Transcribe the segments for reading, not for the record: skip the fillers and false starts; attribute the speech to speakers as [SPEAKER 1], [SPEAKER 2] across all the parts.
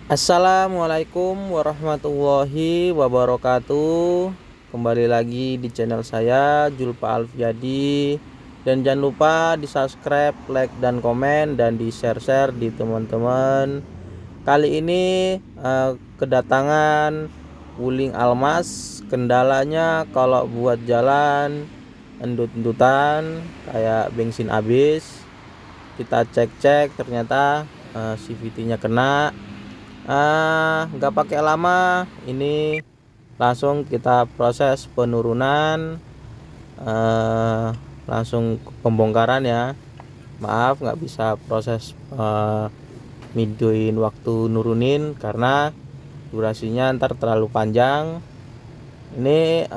[SPEAKER 1] Assalamualaikum warahmatullahi wabarakatuh. Kembali lagi di channel saya Julpa Alfiadi. Dan jangan lupa di subscribe, like, dan komen, dan di share-share di teman-teman. Kali ini kedatangan wuling almas. Kendalanya kalau buat jalan endut-endutan kayak bensin habis. Kita cek-cek ternyata CVT-nya kena. Nggak pakai lama, ini langsung kita proses penurunan, langsung pembongkaran ya. Maaf nggak bisa proses videoin waktu nurunin karena durasinya ntar terlalu panjang. Ini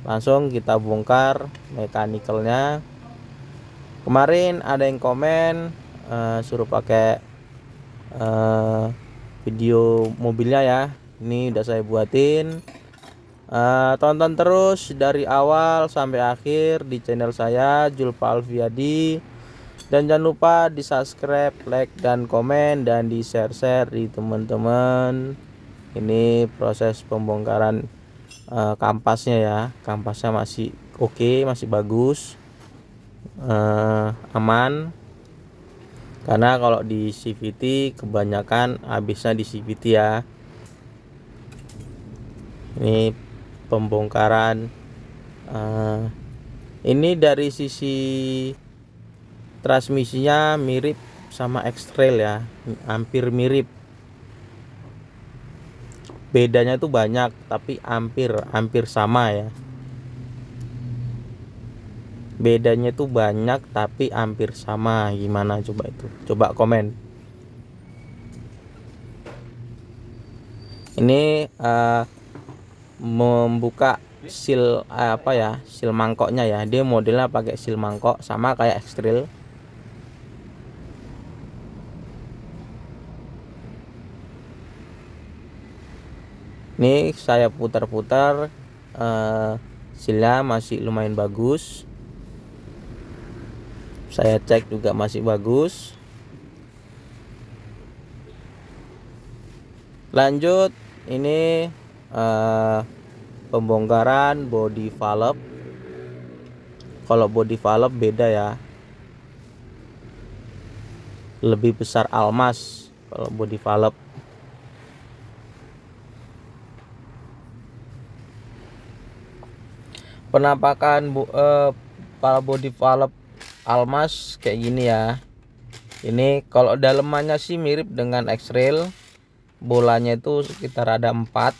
[SPEAKER 1] langsung kita bongkar mekanikalnya. Kemarin ada yang komen suruh pakai video mobilnya ya. Ini udah saya buatin. Tonton terus dari awal sampai akhir di channel saya Julpa Alfiadi. Dan jangan lupa di subscribe, like, dan komen, dan di share-share di teman-teman. Ini proses pembongkaran kampasnya ya. Kampasnya masih oke, masih bagus, aman. Karena kalau di CVT kebanyakan habisnya di CVT ya. Ini pembongkaran. Ini dari sisi transmisinya mirip sama X-Trail ya, hampir mirip. Bedanya tuh banyak tapi hampir sama ya. Bedanya tuh banyak tapi hampir sama. Gimana coba itu? Coba komen. Ini membuka seal seal mangkoknya ya. Dia modelnya pakai seal mangkok sama kayak X-Trail. Ini saya putar-putar, sealnya masih lumayan bagus. Saya cek juga masih bagus. Lanjut, ini pembongkaran body valve. Kalau body valve beda ya, lebih besar almas kalau body valve. Penampakan para body valve almas kayak gini ya. Ini kalau dalemannya sih mirip dengan X-Trail. Bolanya itu sekitar ada 4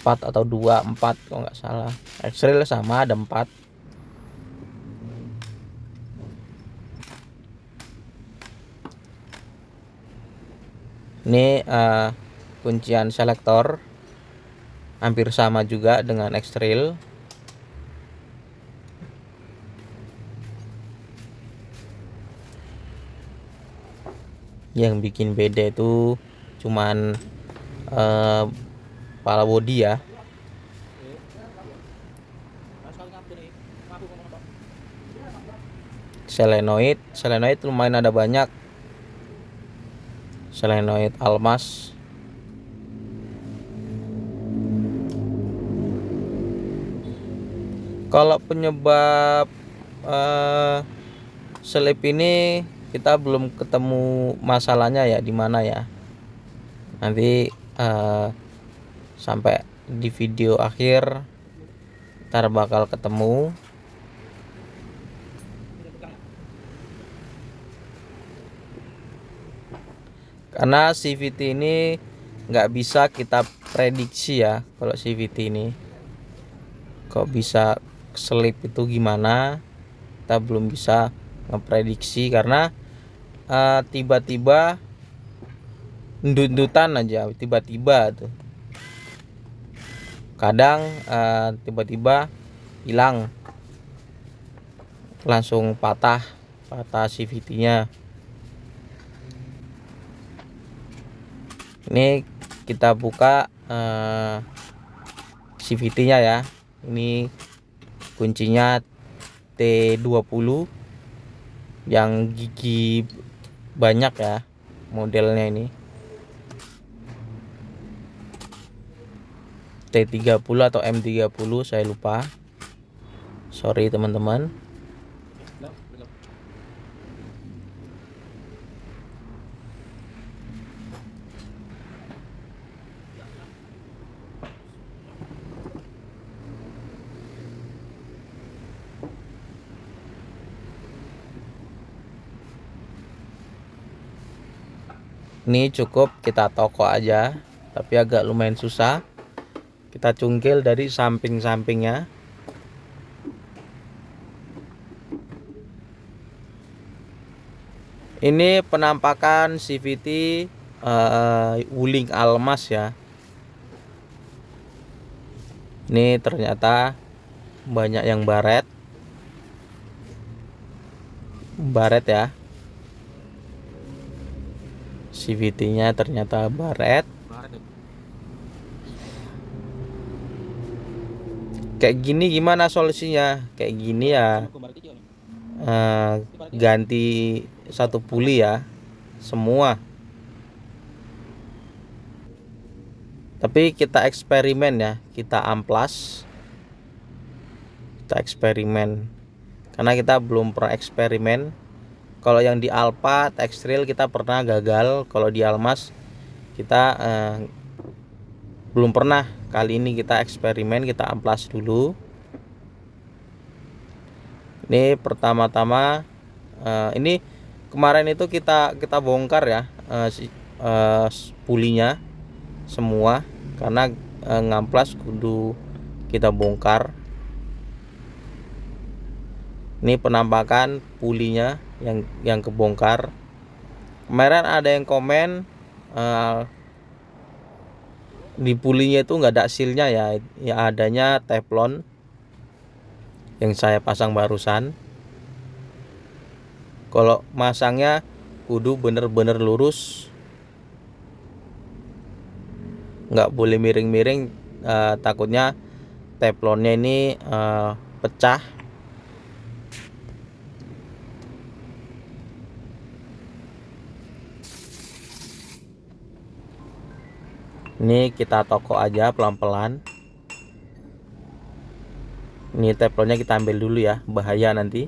[SPEAKER 1] atau 4 kalau nggak salah. X-Trail sama ada 4. Ini kuncian selektor hampir sama juga dengan X-Trail. Yang bikin beda itu cuman pala bodi ya. Selenoid lumayan ada banyak. Selenoid almas. Kalau penyebab selip ini kita belum ketemu masalahnya ya di mana ya. Nanti sampai di video akhir ntar bakal ketemu. Karena CVT ini nggak bisa kita prediksi ya. Kalau CVT ini kok bisa selip itu gimana, kita belum bisa ngeprediksi karena tiba-tiba ndut-ndutan aja, tiba-tiba tuh. Kadang tiba-tiba hilang, langsung patah CVT-nya. Ini kita buka CVT-nya ya. Ini kuncinya T20 yang gigi banyak ya. modelnya ini. T30 atau M30 saya lupa. Sorry teman-teman. Ini cukup kita tokok aja, tapi agak lumayan susah. Kita cungkil dari samping-sampingnya. Ini penampakan CVT Wuling Almas ya. Ini ternyata banyak yang baret ya. CVT-nya ternyata baret. Kayak gini gimana solusinya? Kayak gini ya, ganti satu puli ya, semua. Tapi kita eksperimen ya, kita amplas, kita eksperimen, karena kita belum pernah eksperimen. Kalau yang di Alpha Textrail kita pernah gagal, kalau di Almas kita belum pernah. Kali ini kita eksperimen, kita amplas dulu. Ini pertama-tama ini kemarin itu kita bongkar ya, pulinya semua, karena ngamplas kudu kita bongkar. Ini penampakan pulinya yang kebongkar. Kemarin ada yang komen di pulinya itu nggak ada sealnya ya, adanya teflon yang saya pasang barusan. Kalau masangnya kudu bener-bener lurus, nggak boleh miring-miring, takutnya teflonnya ini pecah. Ini kita tokok aja pelan-pelan. Ini teflonnya kita ambil dulu ya, bahaya nanti.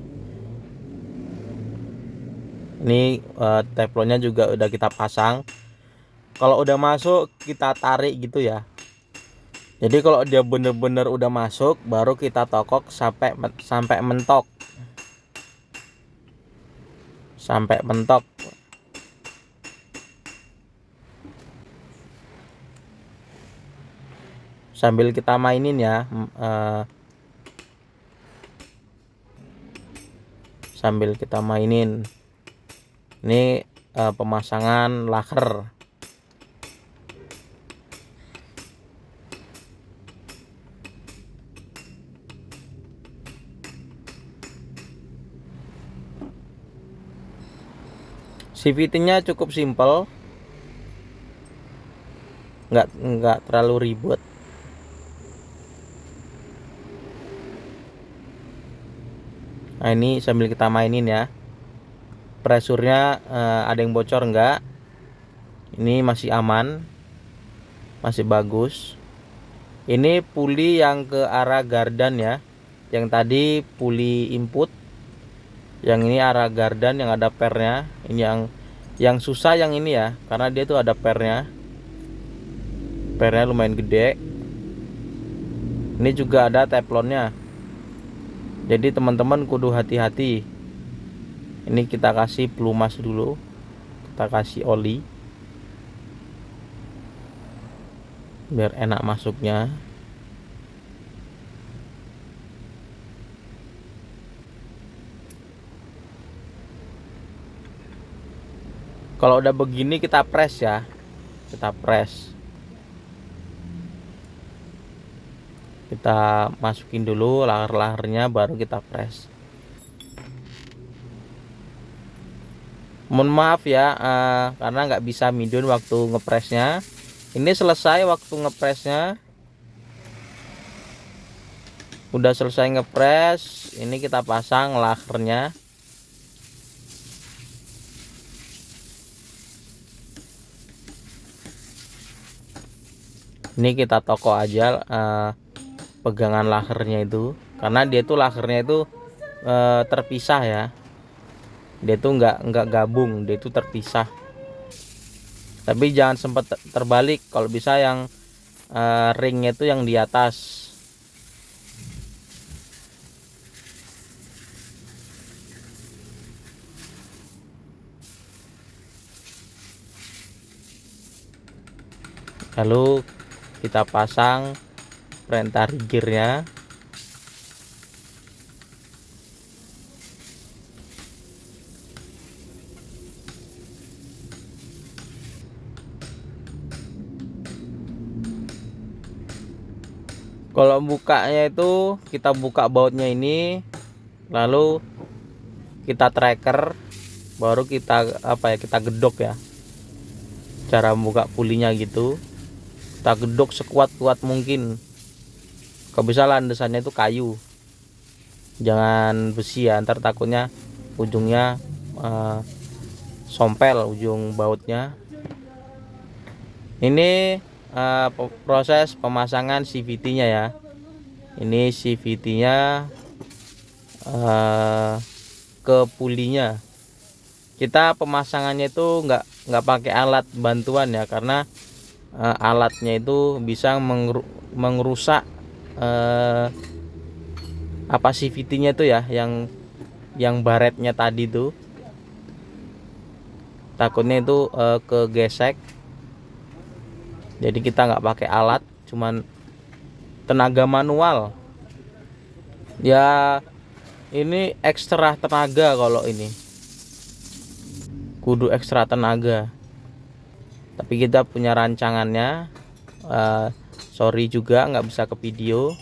[SPEAKER 1] Ini teflonnya juga udah kita pasang. Kalau udah masuk kita tarik gitu ya. Jadi kalau dia bener-bener udah masuk, baru kita tokok sampai mentok. Sampai mentok. Sambil kita mainin ya, sambil kita mainin. Ini pemasangan laker. CVT-nya cukup simpel, nggak terlalu ribet. Nah ini sambil kita mainin ya, presurnya ada yang bocor enggak. Ini masih aman, masih bagus. Ini puli yang ke arah gardan ya, yang tadi puli input, yang ini arah gardan yang ada pernya. Ini yang susah yang ini ya, karena dia tuh ada pernya lumayan gede. Ini juga ada teflonnya, jadi teman-teman kudu hati-hati. Ini kita kasih pelumas dulu, kita kasih oli biar enak masuknya. Kalau udah begini kita press ya, kita press. Kita masukin dulu laher-lahernya, baru kita press. Mohon maaf ya, karena nggak bisa midun waktu ngepresnya. Ini selesai waktu ngepresnya, udah selesai ngepres. Ini kita pasang lahernya. Ini kita toko aja pegangan lakernya itu, karena dia tuh lakernya itu terpisah ya. Dia tuh nggak gabung, dia itu terpisah. Tapi jangan sempat terbalik, kalau bisa yang ringnya itu yang di atas. Lalu kita pasang perintah gearnya. Kalau bukanya itu kita buka bautnya ini, lalu kita tracker, baru kita kita gedok ya. Cara buka pulinya gitu, kita gedok sekuat-kuat mungkin. Kalau bisa landasannya itu kayu, jangan besi ya, ntar takutnya ujungnya sompel ujung bautnya. Ini proses pemasangan CVT-nya ya. Ini CVT-nya ke pulinya. Kita pemasangannya itu nggak pakai alat bantuan ya, karena alatnya itu bisa mengrusak CVT-nya itu ya, yang baretnya tadi tuh. Takutnya itu kegesek. Jadi kita nggak pakai alat, cuman tenaga manual ya. Ini ekstra tenaga, kalau ini kudu ekstra tenaga, tapi kita punya rancangannya. Sorry juga nggak bisa ke video.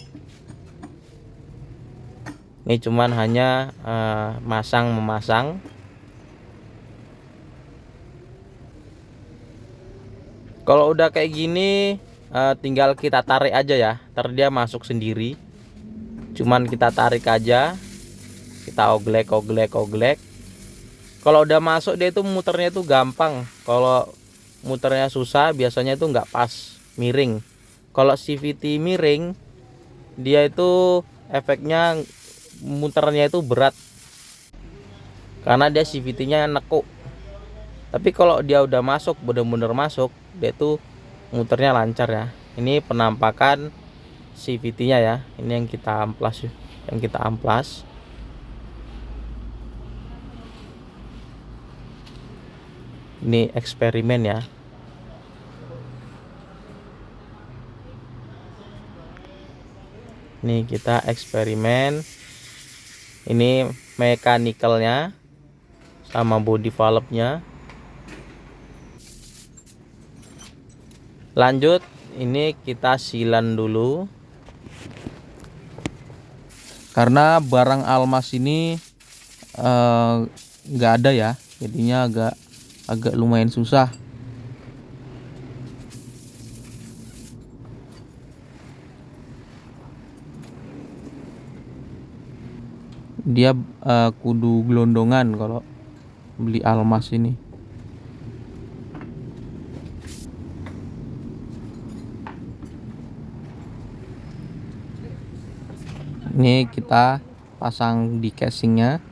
[SPEAKER 1] Ini cuman hanya memasang. Kalau udah kayak gini tinggal kita tarik aja ya, ntar dia masuk sendiri. Cuman kita tarik aja, kita oglek. Kalau udah masuk dia itu muternya itu gampang. Kalau muternya susah biasanya itu nggak pas, miring. Kalau CVT miring, dia itu efeknya muternya itu berat, karena dia CVT-nya nekuk. Tapi kalau dia udah masuk, bener-bener masuk, dia tuh muternya lancar ya. Ini penampakan CVT-nya ya. Ini yang kita amplas, Ini eksperimen ya. Ini kita eksperimen. Ini mekanikalnya sama body valve-nya. Lanjut, ini kita silan dulu, karena barang Almas ini nggak ada ya, jadinya agak lumayan susah. Dia kudu gelondongan kalau beli Almas ini. Ini kita pasang di casingnya,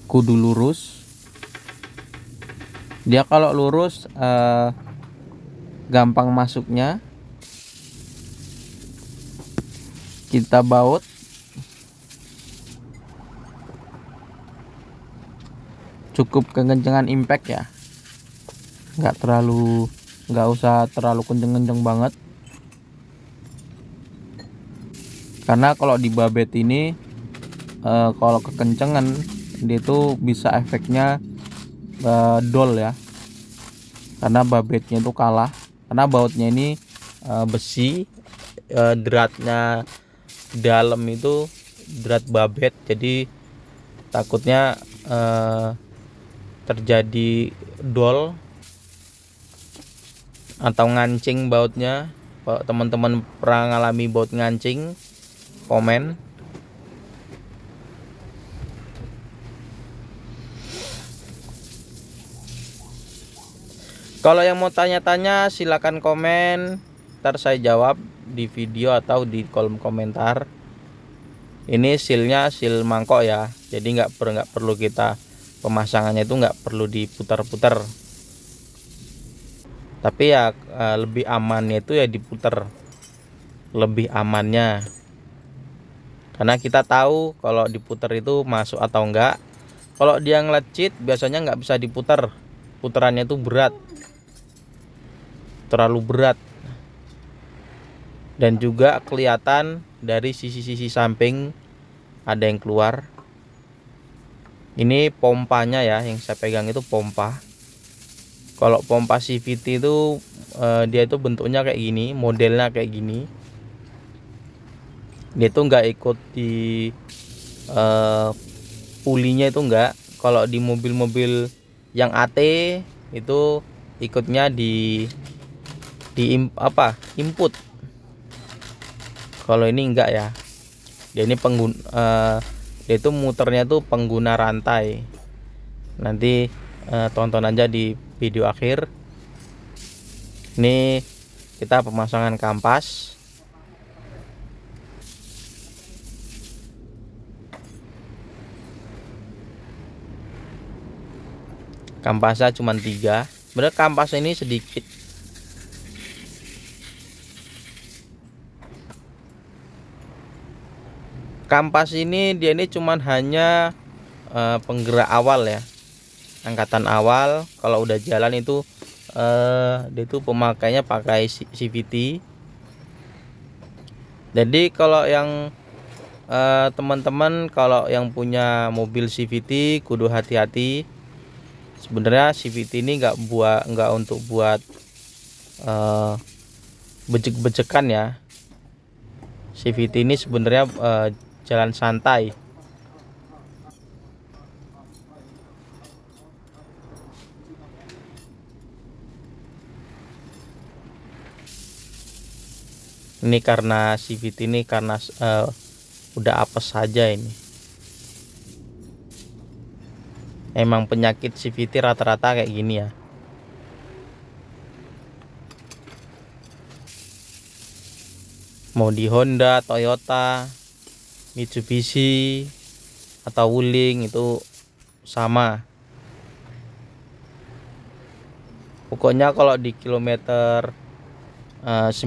[SPEAKER 1] kudu lurus. Dia kalau lurus gampang masuknya. Kita baut, cukup kekencengan impact ya, nggak usah terlalu kenceng-kenceng banget, karena kalau di babet ini kalau kekencengan dia tuh bisa efeknya dol ya, karena babetnya itu kalah, karena bautnya ini besi, dratnya dalam itu drat babet, jadi takutnya terjadi dol atau ngancing bautnya. Kalau teman-teman pernah ngalami baut ngancing, komen. Kalau yang mau tanya-tanya silakan komen, ntar saya jawab di video atau di kolom komentar. Ini sealnya seal mangkok ya, jadi nggak perlu kita pemasangannya itu nggak perlu diputar-putar. Tapi ya lebih amannya itu ya diputar, lebih amannya. Karena kita tahu kalau diputar itu masuk atau enggak. Kalau dia ngelecit biasanya nggak bisa diputar, putarannya itu berat, terlalu berat. Dan juga kelihatan dari sisi-sisi samping ada yang keluar. Ini pompanya ya, yang saya pegang itu pompa. Kalau pompa CVT itu dia itu bentuknya kayak gini, modelnya kayak gini. Dia itu nggak ikut di pulinya itu enggak. Kalau di mobil-mobil yang AT itu ikutnya di input. Kalau ini enggak ya. Dia ini dia itu muternya tuh pengguna rantai. Nanti tonton aja di video akhir. Ini kita pemasangan kampas. Kampasnya cuma 3. Sebenarnya kampas ini sedikit. Kampas ini dia ini cuman hanya penggerak awal ya, angkatan awal. Kalau udah jalan itu dia itu pemakainya pakai CVT. Jadi kalau yang teman-teman kalau yang punya mobil CVT kudu hati-hati. Sebenarnya CVT ini nggak untuk buat bejek-bejekan ya. CVT ini sebenarnya jalan santai. Ini karena CVT ini karena udah apes saja ini. Emang penyakit CVT rata-rata kayak gini ya. Mau di Honda, Toyota, Mitsubishi atau Wuling itu sama. Pokoknya kalau di kilometer 90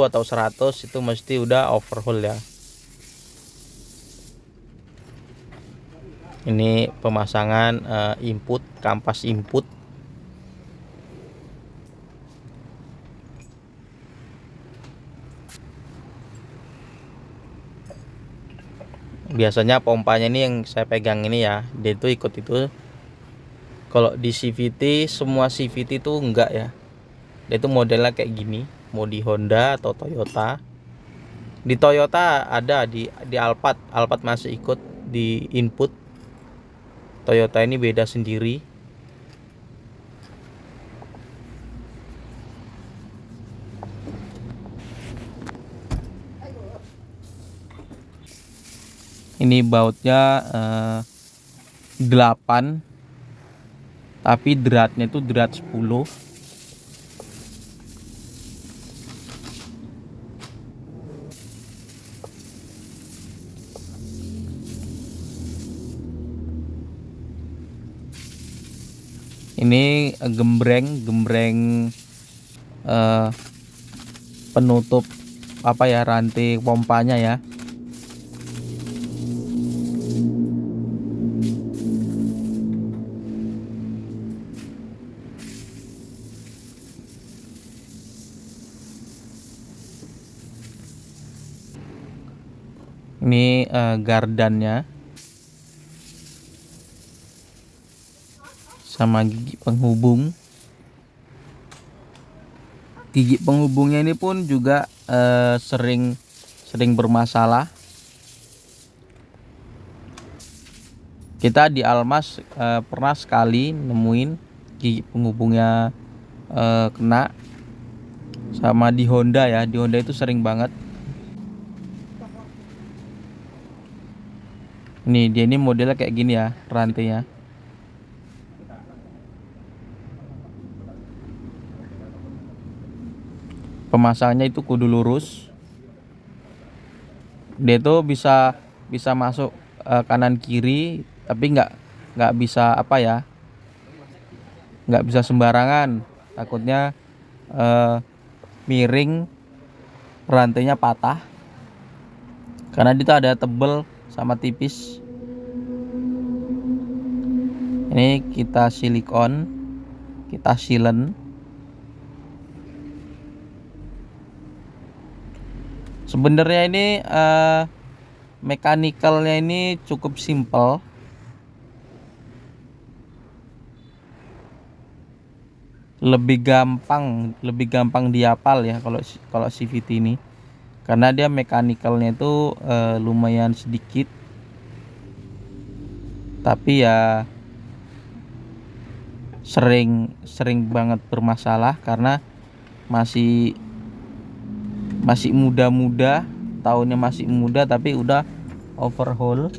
[SPEAKER 1] atau 100 itu mesti udah overhaul ya. Ini pemasangan input, kampas input. Biasanya pompanya ini yang saya pegang ini ya, dia itu ikut itu. Kalau di CVT, semua CVT itu enggak ya. Dia itu modelnya kayak gini, mau di Honda atau Toyota. Di Toyota ada, di Alphard, Alphard masih ikut di input. Toyota ini beda sendiri. Ini bautnya 8, tapi dratnya itu drat 10. Ini gembreng penutup rantai pompanya ya. Ini gardannya sama gigi penghubung. Gigi penghubungnya ini pun juga sering bermasalah. Kita di Almas pernah sekali nemuin gigi penghubungnya kena. Sama di Honda ya, di Honda itu sering banget. Nih dia ini modelnya kayak gini ya rantainya. pemasangannya itu kudu lurus. Dia tuh bisa masuk kanan kiri, tapi nggak bisa apa ya, nggak bisa sembarangan, takutnya miring, rantainya patah karena dia tuh ada tebel sama tipis. Ini kita silikon, kita silen. Sebenarnya ini mekanikalnya ini cukup simple. Lebih gampang dihafal ya kalau CVT ini, karena dia mekanikalnya itu lumayan sedikit, tapi ya sering banget bermasalah karena masih muda-muda, tahunnya masih muda tapi udah overhaul.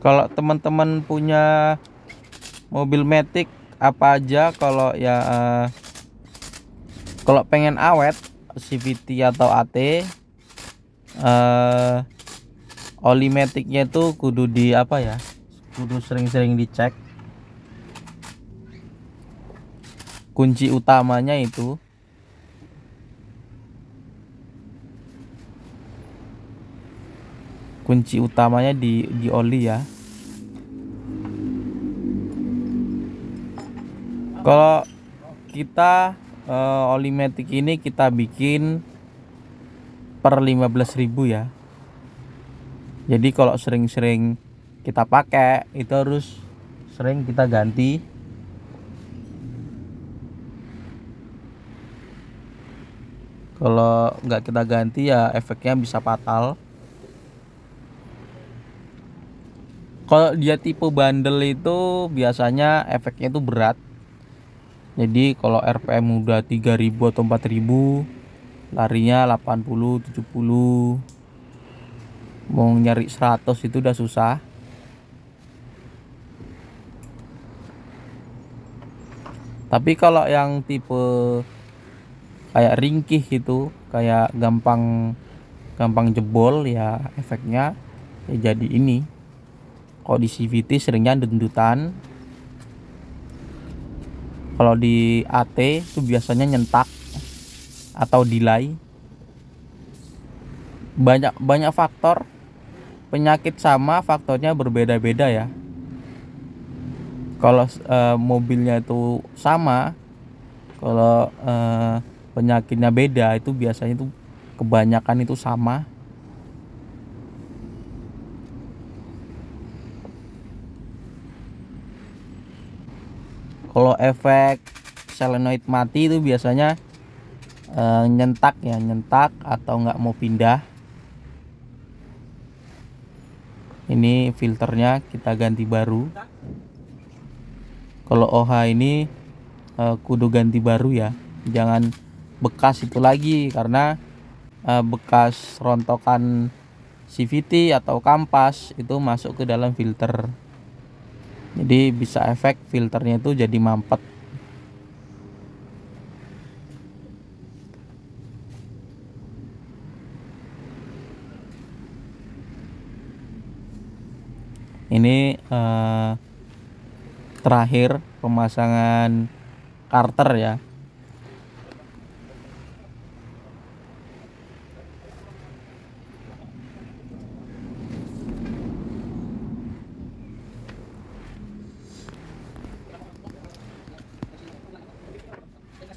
[SPEAKER 1] Kalau teman-teman punya mobil Matic apa aja, kalau ya kalau pengen awet CVT atau AT, oli Maticnya itu kudu kudu sering-sering dicek. Kunci utamanya itu di oli ya. Kalau kita oli Matic ini kita bikin per 15.000 ya. Jadi kalau sering-sering kita pakai itu harus sering kita ganti. Kalau nggak kita ganti ya efeknya bisa fatal. Kalau dia tipe bandel itu biasanya efeknya itu berat. Jadi kalau RPM udah 3.000 atau 4.000, larinya 80, 70, mau nyari 100 itu udah susah. Tapi kalau yang tipe kayak ringkih gitu, kayak gampang jebol ya, efeknya ya jadi ini. Kalau di CVT seringnya dendutan. Kalau di AT itu biasanya nyentak atau delay. Banyak faktor. Penyakit sama, faktornya berbeda-beda ya. Kalau mobilnya itu sama, kalau penyakitnya beda, itu biasanya itu kebanyakan itu sama. Kalau efek solenoid mati itu biasanya nyentak atau nggak mau pindah. Ini filternya kita ganti baru. Kalau OH ini kudu ganti baru ya, jangan bekas itu lagi, karena bekas rontokan CVT atau kampas itu masuk ke dalam filter. Jadi bisa efek filternya itu jadi mampet. Ini terakhir pemasangan karter ya.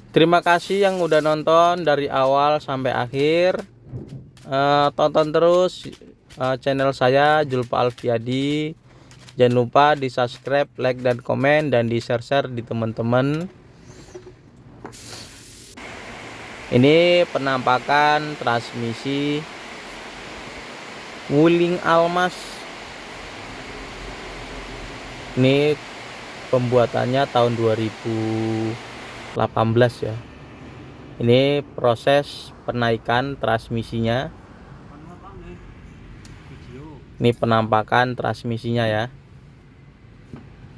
[SPEAKER 1] Terima kasih yang udah nonton dari awal sampai akhir. Tonton terus channel saya Julfa Alfiadi. Jangan lupa di subscribe, like, dan komen, dan di share di teman-teman. Ini penampakan transmisi Wuling Almas. Ini pembuatannya tahun 2018 ya. Ini proses penaikan transmisinya. Ini penampakan transmisinya ya.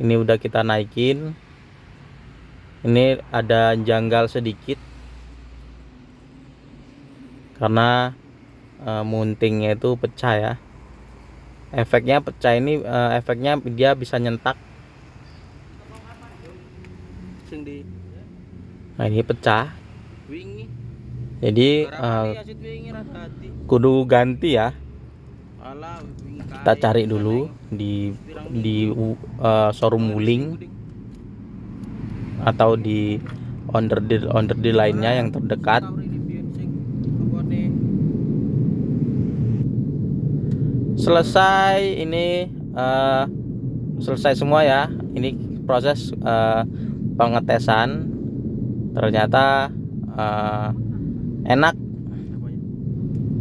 [SPEAKER 1] Ini udah kita naikin. Ini ada janggal sedikit karena mountingnya itu pecah ya. Efeknya pecah ini, efeknya dia bisa nyentak. Nah ini pecah. Jadi kudu ganti ya. Kita cari dulu di showroom wuling atau di onder-deal lainnya yang terdekat. Selesai ini, selesai semua ya. Ini proses pengetesan. Ternyata enak.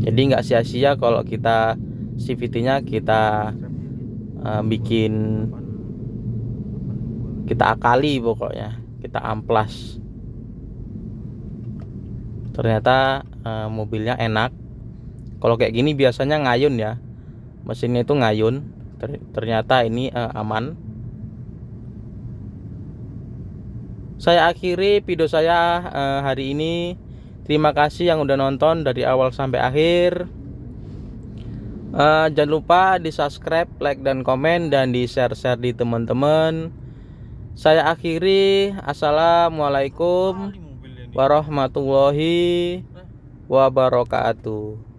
[SPEAKER 1] Jadi nggak sia-sia kalau kita CVT-nya kita kita akali, pokoknya kita amplas. Ternyata mobilnya enak. Kalau kayak gini biasanya ngayun ya, mesinnya itu ngayun. Ternyata ini aman. Saya akhiri video saya hari ini. Terima kasih yang udah nonton dari awal sampai akhir. Jangan lupa di subscribe, like dan komen, dan di share di teman-teman. Saya akhiri. Assalamualaikum warahmatullahi wabarakatuh.